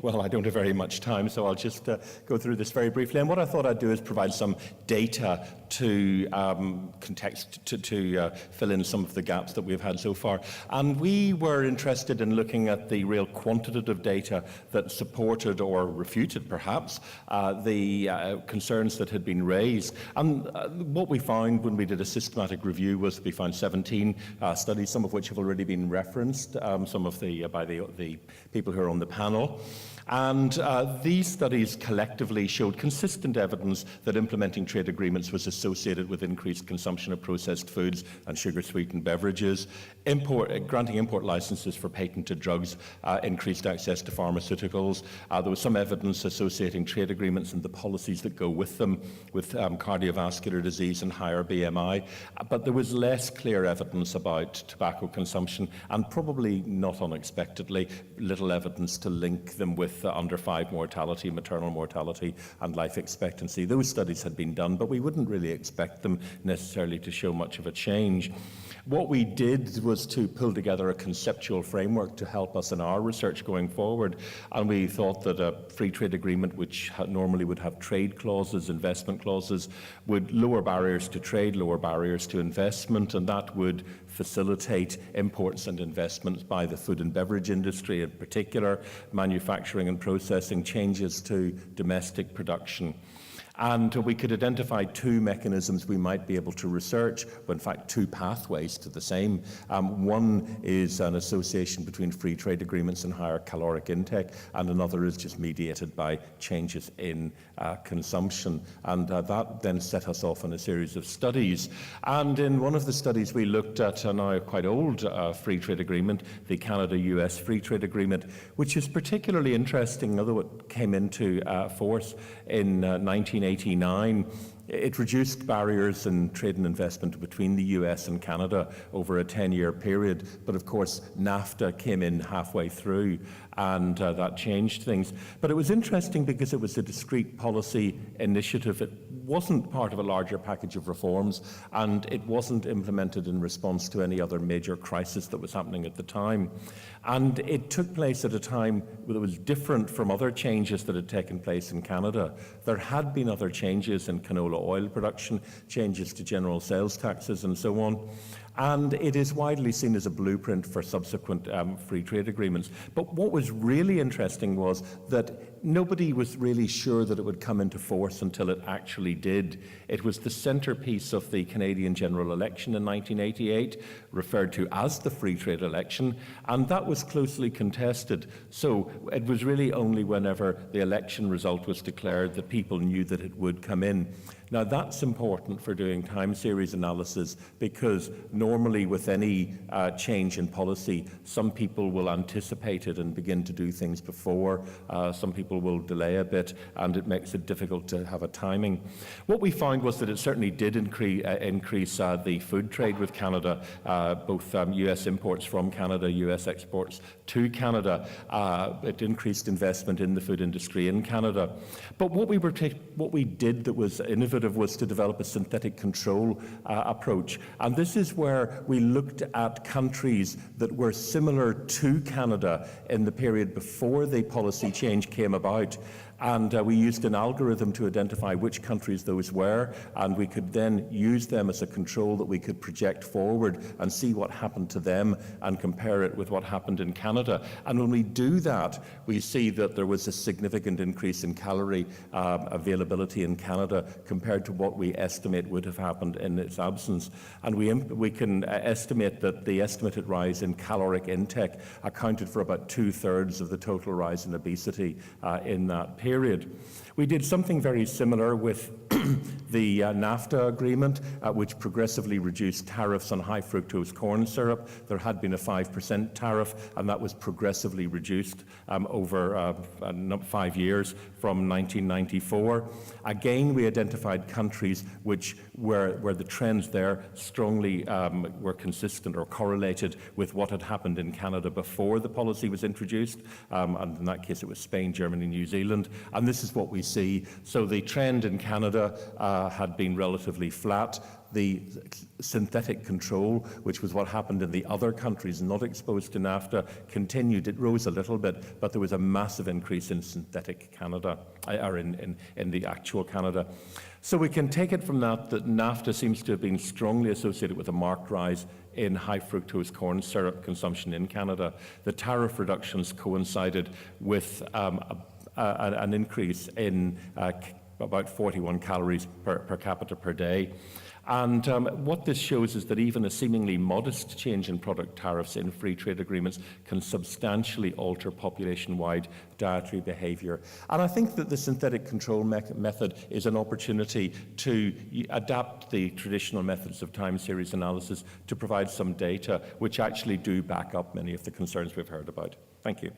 well, I don't have very much time, so I'll just go through this very briefly. And what I thought I'd do is provide some data to fill in some of the gaps that we've had so far. And we were interested in looking at the real quantitative data that supported or refuted, perhaps, the concerns that had been raised. And what we found when we did a systematic review was we found 17 studies, some of which have already been referenced, some of by the people who are on the panel. And these studies collectively showed consistent evidence that implementing trade agreements was associated with increased consumption of processed foods and sugar-sweetened beverages. Granting import licenses for patented drugs increased access to pharmaceuticals. There was some evidence associating trade agreements and the policies that go with them, with cardiovascular disease and higher BMI. But there was less clear evidence about tobacco consumption, and probably not unexpectedly, little evidence to link them with under 5 mortality, maternal mortality, and life expectancy. Those studies had been done, but we wouldn't really expect them necessarily to show much of a change. What we did was to pull together a conceptual framework to help us in our research going forward, and we thought that a free trade agreement, which normally would have trade clauses, investment clauses, would lower barriers to trade, lower barriers to investment, and that would facilitate imports and investments by the food and beverage industry in particular, manufacturing and processing, changes to domestic production. And we could identify 2 mechanisms we might be able to research, but in fact 2 pathways to the same. One is an association between free trade agreements and higher caloric intake, and another is just mediated by changes in consumption. And that then set us off on a series of studies. And in one of the studies we looked at a now quite old free trade agreement, the Canada-US Free Trade Agreement, which is particularly interesting, although it came into force in 1989. It reduced barriers in trade and investment between the US and Canada over a 10-year period. But of course, NAFTA came in halfway through, and that changed things. But it was interesting because it was a discrete policy initiative. It wasn't part of a larger package of reforms, and it wasn't implemented in response to any other major crisis that was happening at the time. And it took place at a time that was different from other changes that had taken place in Canada. There had been other changes in canola oil production, changes to general sales taxes and so on. And it is widely seen as a blueprint for subsequent free trade agreements. But what was really interesting was that nobody was really sure that it would come into force until it actually did. It was the centerpiece of the Canadian general election in 1988, referred to as the free trade election, and that was closely contested. So it was really only whenever the election result was declared that people knew that it would come in. Now that's important for doing time series analysis, because normally with any change in policy, some people will anticipate it and begin to do things before. Some people will delay a bit, and it makes it difficult to have a timing. What we found was that it certainly did increase the food trade with Canada, both US imports from Canada, US exports to Canada. It increased investment in the food industry in Canada. But what we did that was innovative was to develop a synthetic control approach. And this is where we looked at countries that were similar to Canada in the period before the policy change came about. And we used an algorithm to identify which countries those were, and we could then use them as a control that we could project forward and see what happened to them and compare it with what happened in Canada. And when we do that, we see that there was a significant increase in calorie availability in Canada compared to what we estimate would have happened in its absence. And we can estimate that the estimated rise in caloric intake accounted for about 2/3 of the total rise in obesity in that period. We did something very similar with the NAFTA agreement, which progressively reduced tariffs on high fructose corn syrup. There had been a 5% tariff, and that was progressively reduced over 5 years from 1994. Again, we identified countries where the trends there strongly were consistent or correlated with what had happened in Canada before the policy was introduced. And in that case, it was Spain, Germany, Germany, New Zealand, and this is what we see. So the trend in Canada had been relatively flat. The synthetic control, which was what happened in the other countries not exposed to NAFTA, continued. It rose a little bit, but there was a massive increase in synthetic Canada, or in the actual Canada. So we can take it from that NAFTA seems to have been strongly associated with a marked rise in high fructose corn syrup consumption in Canada. The tariff reductions coincided with an increase in about 41 calories per capita per day. And what this shows is that even a seemingly modest change in product tariffs in free trade agreements can substantially alter population-wide dietary behaviour. And I think that the synthetic control method is an opportunity to adapt the traditional methods of time series analysis to provide some data which actually do back up many of the concerns we've heard about. Thank you.